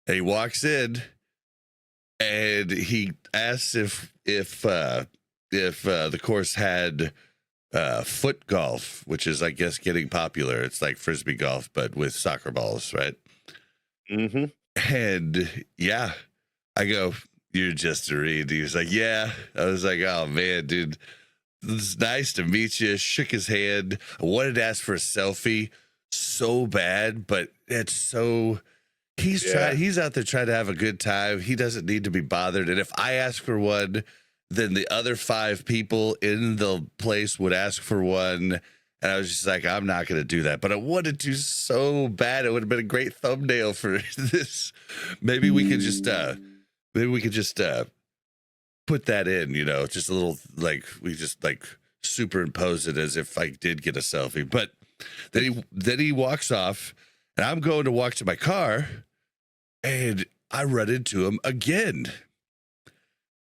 And he walks in and he asks if the course had foot golf, which is, I guess, getting popular. It's like frisbee golf, but with soccer balls, right? Mm-hmm. And yeah, I go, "You're just a Reid." He was like, "Yeah." I was like, "Oh man, dude, it's nice to meet you." Shook his hand. I wanted to ask for a selfie so bad, but it's so he's out there trying to have a good time. He doesn't need to be bothered. And if I ask for one, then the other 5 people in the place would ask for one. And I was just like, I'm not going to do that. But I wanted to so bad. It would have been a great thumbnail for this. Maybe we could just put that in, just a little, like, we just like superimpose it as if I did get a selfie. But then he walks off and I'm going to walk to my car and I run into him again.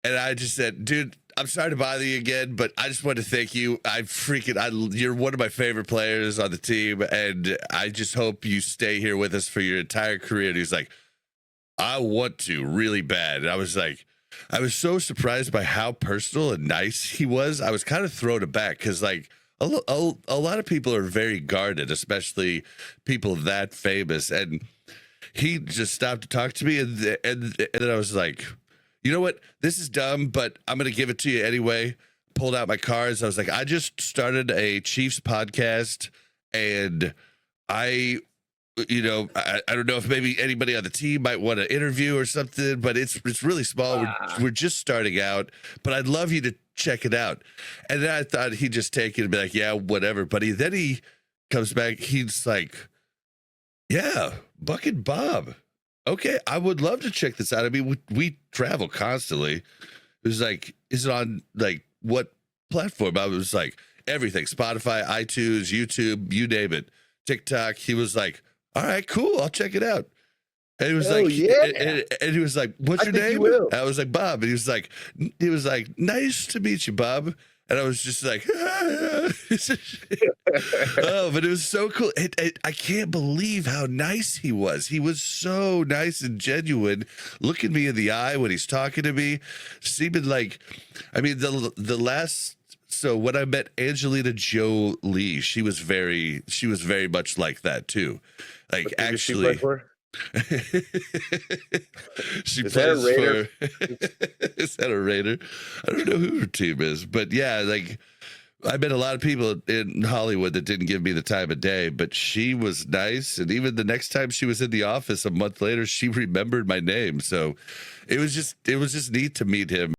And I just said, "Dude, I'm sorry to bother you again, but I just want to thank you. You're one of my favorite players on the team, and I just hope you stay here with us for your entire career." And he's like, "I want to really bad." And I was so surprised by how personal and nice he was. I was kind of thrown aback because, like, a lot of people are very guarded, especially people that famous. And he just stopped to talk to me, and then I was like, "You know what? This is dumb, but I'm going to give it to you anyway." Pulled out my cards. I was like, "I just started a Chiefs podcast, and I don't know if maybe anybody on the team might want to interview or something, but it's really small. We're just starting out, but I'd love you to check it out." And then I thought he'd just take it and be like, "Yeah, whatever." But then he comes back. He's like, "Yeah, Buck and Bob. Okay, I would love to check this out. I mean, we travel constantly." It was like, "Is it on, like, what platform?" I was like, "Everything. Spotify, iTunes, YouTube, you name it. TikTok." He was like, "All right, cool. I'll check it out." And he was Oh like, yeah. and he was like, "What's I your think you name?" will. And I was like, "Bob." And he was like, "Nice to meet you, Bob." And I was just like, oh, but it was so cool. I can't believe how nice he was. He was so nice and genuine, looking me in the eye when he's talking to me, seeming like, I mean, the last. So when I met Angelina Jolie, she was very much like that too. Like, What team does she actually, play for? she Is that a plays Raider? for. Is that a Raider? I don't know who her team is, but yeah, like, I met a lot of people in Hollywood that didn't give me the time of day, but she was nice. And even the next time she was in the office a month later, she remembered my name. So it was just neat to meet him.